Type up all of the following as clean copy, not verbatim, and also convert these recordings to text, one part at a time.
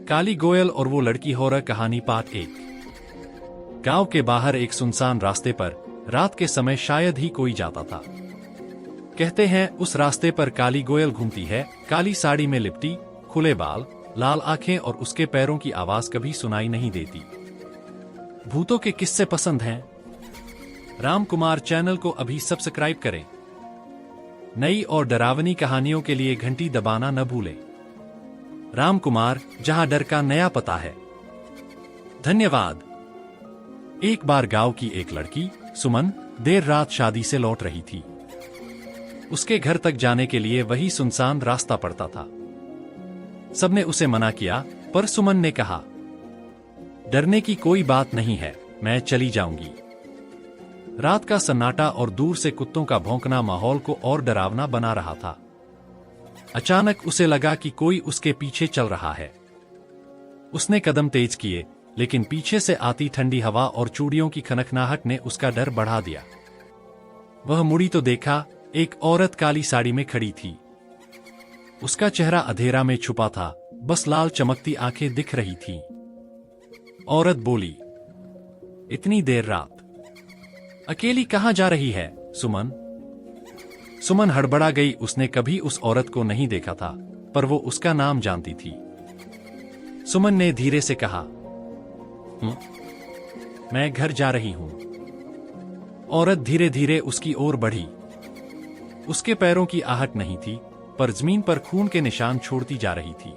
काली गोयल और वो लड़की हॉरर कहानी पार्ट 1। गांव के बाहर एक सुनसान रास्ते पर रात के समय शायद ही कोई जाता था। कहते हैं उस रास्ते पर काली गोयल घूमती है, काली साड़ी में लिपटी, खुले बाल, लाल आंखें और उसके पैरों की आवाज कभी सुनाई नहीं देती। भूतों के किस्से पसंद हैं? राम कुमार चैनल को अभी सब्सक्राइब करें। नई और डरावनी कहानियों के लिए घंटी दबाना न भूलें। राम कुमार, जहां डर का नया पता है। धन्यवाद। एक बार गांव की एक लड़की सुमन देर रात शादी से लौट रही थी। उसके घर तक जाने के लिए वही सुनसान रास्ता पड़ता था। सबने उसे मना किया, पर सुमन ने कहा, डरने की कोई बात नहीं है, मैं चली जाऊंगी। रात का सन्नाटा और दूर से कुत्तों का भौंकना माहौल को और डरावना बना रहा था। अचानक उसे लगा कि कोई उसके पीछे चल रहा है। उसने कदम तेज किए, लेकिन पीछे से आती ठंडी हवा और चूड़ियों की खनखनाहट ने उसका डर बढ़ा दिया। वह मुड़ी तो देखा, एक औरत काली साड़ी में खड़ी थी। उसका चेहरा अंधेरा में छुपा था, बस लाल चमकती आंखें दिख रही थीं। औरत बोली, इतनी देर रात अकेली कहां जा रही है सुमन? सुमन हड़बड़ा गई। उसने कभी उस औरत को नहीं देखा था, पर वो उसका नाम जानती थी। सुमन ने धीरे से कहा, मैं घर जा रही हूं। औरत धीरे धीरे उसकी ओर बढ़ी। उसके पैरों की आहट नहीं थी, पर जमीन पर खून के निशान छोड़ती जा रही थी।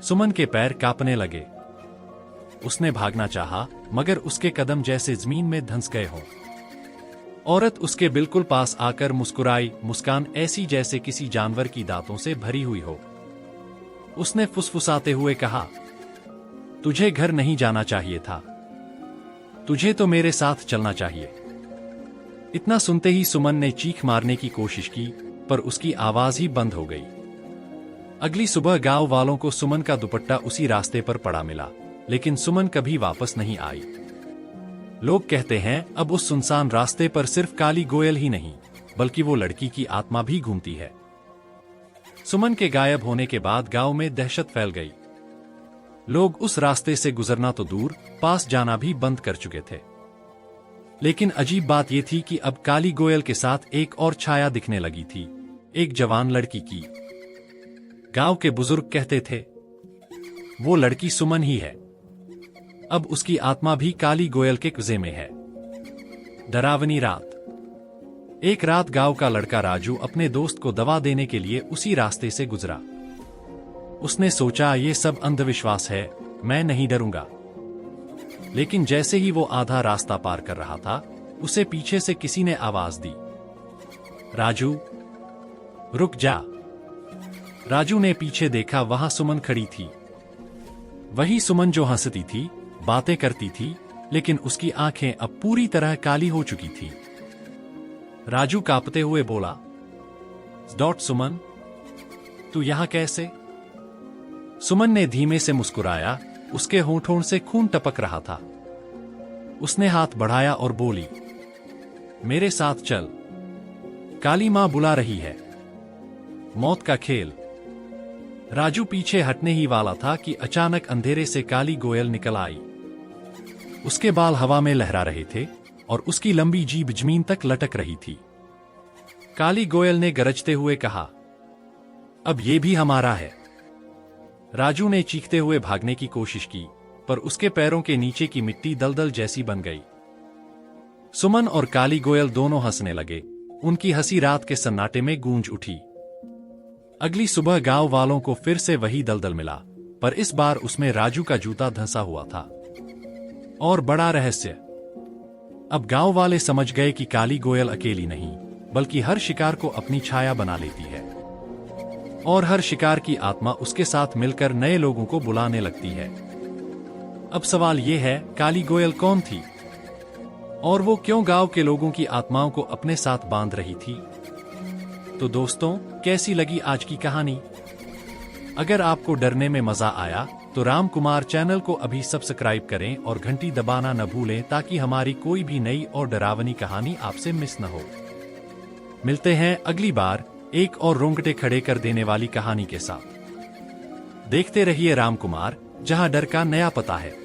सुमन के पैर कांपने लगे। उसने भागना चाहा, मगर उसके कदम जैसे जमीन में धंस गए हों। औरत उसके बिल्कुल पास आकर मुस्कुराई, मुस्कान ऐसी जैसे किसी जानवर की दांतों से भरी हुई हो। उसने फुसफुसाते हुए कहा, तुझे घर नहीं जाना चाहिए था, तुझे तो मेरे साथ चलना चाहिए। इतना सुनते ही सुमन ने चीख मारने की कोशिश की, पर उसकी आवाज ही बंद हो गई। अगली सुबह गांव वालों को सुमन का दुपट्टा उसी रास्ते पर पड़ा मिला, लेकिन सुमन कभी वापस नहीं आई। लोग कहते हैं अब उस सुनसान रास्ते पर सिर्फ काली गोयल ही नहीं, बल्कि वो लड़की की आत्मा भी घूमती है। सुमन के गायब होने के बाद गांव में दहशत फैल गई। लोग उस रास्ते से गुजरना तो दूर, पास जाना भी बंद कर चुके थे। लेकिन अजीब बात यह थी कि अब काली गोयल के साथ एक और छाया दिखने लगी थी, एक जवान लड़की की। गांव के बुजुर्ग कहते थे, वो लड़की सुमन ही है। अब उसकी आत्मा भी काली गोयल के कुजे में है। डरावनी रात। एक रात गांव का लड़का राजू अपने दोस्त को दवा देने के लिए उसी रास्ते से गुजरा। उसने सोचा ये सब अंधविश्वास है, मैं नहीं डरूंगा। लेकिन जैसे ही वो आधा रास्ता पार कर रहा था, उसे पीछे से किसी ने आवाज दी, राजू रुक जा। राजू ने पीछे देखा, वहां सुमन खड़ी थी। वही सुमन जो हंसती थी, बातें करती थी, लेकिन उसकी आंखें अब पूरी तरह काली हो चुकी थी। राजू कांपते हुए बोला, सुमन, तू यहां कैसे? सुमन ने धीमे से मुस्कुराया, उसके होंठों से खून टपक रहा था। उसने हाथ बढ़ाया और बोली, मेरे साथ चल, काली मां बुला रही है। मौत का खेल। राजू पीछे हटने ही वाला था कि अचानक अंधेरे से काली गोयल निकल आई। उसके बाल हवा में लहरा रहे थे और उसकी लंबी जीभ जमीन तक लटक रही थी। काली गोयल ने गरजते हुए कहा, अब ये भी हमारा है। राजू ने चीखते हुए भागने की कोशिश की, पर उसके पैरों के नीचे की मिट्टी दलदल जैसी बन गई। सुमन और काली गोयल दोनों हंसने लगे। उनकी हंसी रात के सन्नाटे में गूंज उठी। अगली सुबह गांव वालों को फिर से वही दलदल मिला, पर इस बार उसमें राजू का जूता धंसा हुआ था। और बड़ा रहस्य, अब गांव वाले समझ गए कि काली गोयल अकेली नहीं, बल्कि हर शिकार को अपनी छाया बना लेती है, और हर शिकार की आत्मा उसके साथ मिलकर नए लोगों को बुलाने लगती है। अब सवाल यह है, काली गोयल कौन थी, और वो क्यों गांव के लोगों की आत्माओं को अपने साथ बांध रही थी? तो दोस्तों, कैसी लगी आज की कहानी? अगर आपको डरने में मजा आया तो राम कुमार चैनल को अभी सब्सक्राइब करें और घंटी दबाना न भूलें, ताकि हमारी कोई भी नई और डरावनी कहानी आपसे मिस न हो। मिलते हैं अगली बार एक और रोंगटे खड़े कर देने वाली कहानी के साथ। देखते रहिए रामकुमार, जहां डर का नया पता है।